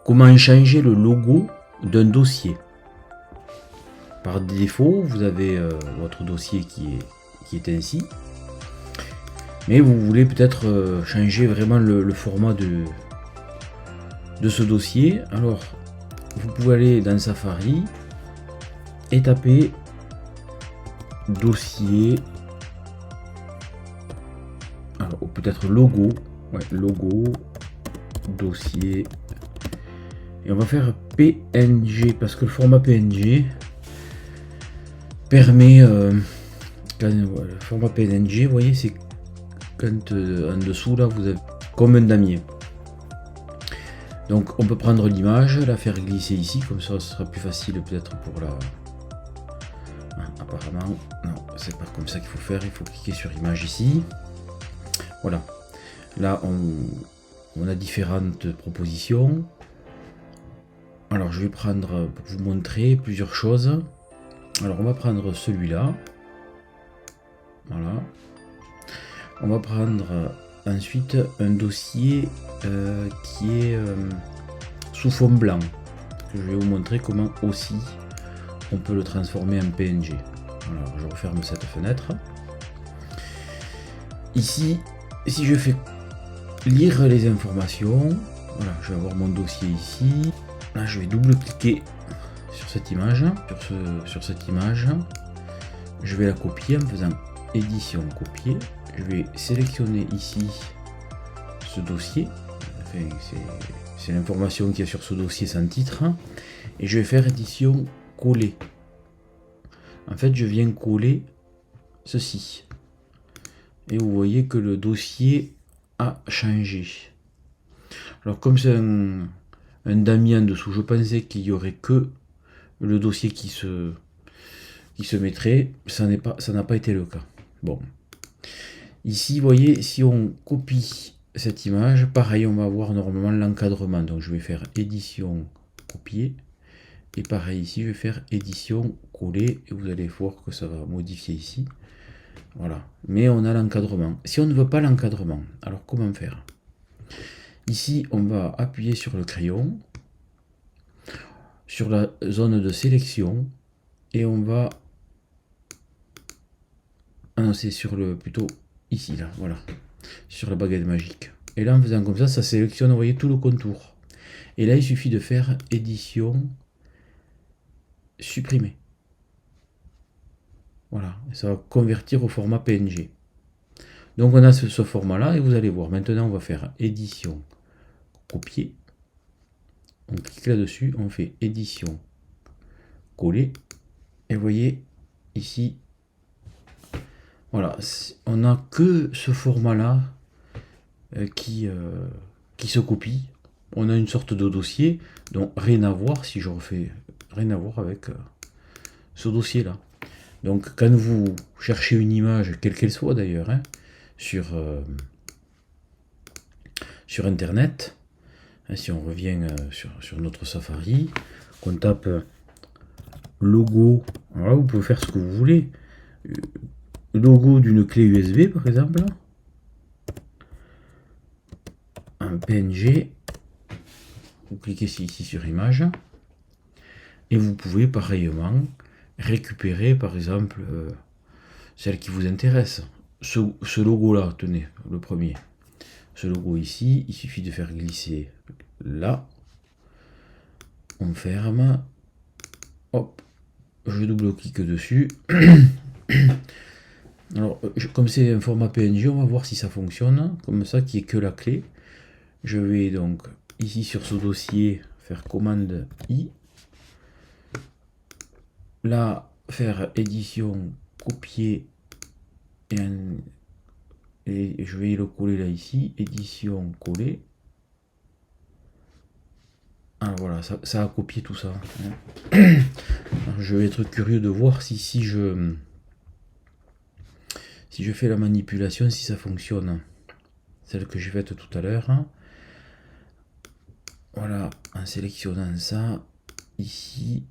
Comment changer le logo d'un dossier? Par défaut, vous avez votre dossier qui est ainsi. Mais vous voulez peut-être changer vraiment le format de ce dossier. Alors, vous pouvez aller dans Safari et taper dossier. Alors, ou peut-être logo. Ouais, logo, dossier. Et on va faire PNG parce que le format PNG permet. Le format PNG, vous voyez, c'est quand en dessous là vous avez comme un damier. Donc on peut prendre l'image, la faire glisser ici, comme ça ce sera plus facile peut-être pour la. Ah, apparemment, non, c'est pas comme ça qu'il faut faire, il faut cliquer sur image ici. Voilà. Là on a différentes propositions. Alors je vais prendre pour vous montrer plusieurs choses. Alors on va prendre celui-là. Voilà. On va prendre ensuite un dossier qui est sous fond blanc. Je vais vous montrer comment aussi on peut le transformer en PNG. Alors je referme cette fenêtre. Ici, si je fais lire les informations, voilà, je vais avoir mon dossier ici. Là je vais double-cliquer sur cette image, sur cette image. Je vais la copier en faisant édition copier. Je vais sélectionner ici ce dossier. Enfin, c'est l'information qu'il y a sur ce dossier sans titre. Et je vais faire édition coller. En fait, je viens coller ceci. Et vous voyez que le dossier a changé. Alors comme c'est un damier en dessous, je pensais qu'il y aurait que le dossier qui se mettrait. Ça n'a pas été le cas. Bon. Ici, vous voyez, si on copie cette image, pareil, on va avoir normalement l'encadrement. Donc je vais faire édition copier. Et pareil ici, je vais faire édition coller. Et vous allez voir que ça va modifier ici. Voilà. Mais on a l'encadrement. Si on ne veut pas l'encadrement, alors comment faire? Ici, on va appuyer sur le crayon, sur la zone de sélection. Et on va... Ah non, c'est sur le... plutôt ici, là, voilà. Sur la baguette magique. Et là, en faisant comme ça sélectionne, vous voyez, tout le contour. Et là, il suffit de faire édition, supprimer. Voilà, et ça va convertir au format PNG. Donc on a ce format-là, et vous allez voir. Maintenant, on va faire édition, copier. On clique là-dessus, on fait édition, coller. Et vous voyez, ici, voilà, on n'a que ce format-là qui se copie. On a une sorte de dossier, donc rien à voir si je refais, rien à voir avec ce dossier-là. Donc quand vous cherchez une image, quelle qu'elle soit d'ailleurs, hein, sur internet, hein, si on revient sur notre Safari, qu'on tape logo, alors là vous pouvez faire ce que vous voulez. Logo d'une clé USB par exemple, un PNG, vous cliquez ici sur image, et vous pouvez pareillement récupérer par exemple celle qui vous intéresse. Ce logo là, tenez, le premier. Ce logo ici, il suffit de faire glisser là. On ferme. Hop. Je double-clique dessus. Alors, comme c'est un format PNG, on va voir si ça fonctionne. Comme ça, qui est que la clé. Je vais donc ici sur ce dossier faire commande I. Là, faire édition, copier et je vais le coller là ici. Édition, coller. Ah voilà, ça a copié tout ça. Alors, je vais être curieux de voir si je fais la manipulation, si ça fonctionne. Celle que j'ai faite tout à l'heure. Voilà, en sélectionnant ça, ici.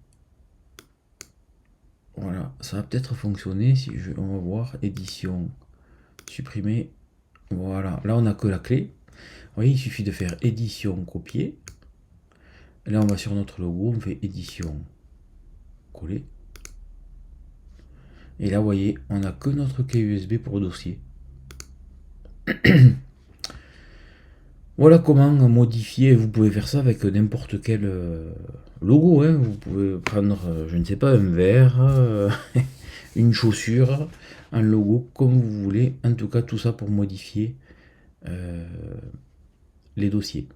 Voilà, ça va peut-être fonctionner. On va voir, édition, supprimer. Voilà, là on n'a que la clé. Vous voyez, il suffit de faire édition, copier. Et là, on va sur notre logo, on fait édition, coller. Et là, vous voyez, on n'a que notre clé USB pour le dossier. Voilà comment modifier. Vous pouvez faire ça avec n'importe quel logo. Hein. Vous pouvez prendre, je ne sais pas, un verre, une chaussure, un logo, comme vous voulez. En tout cas, tout ça pour modifier les dossiers.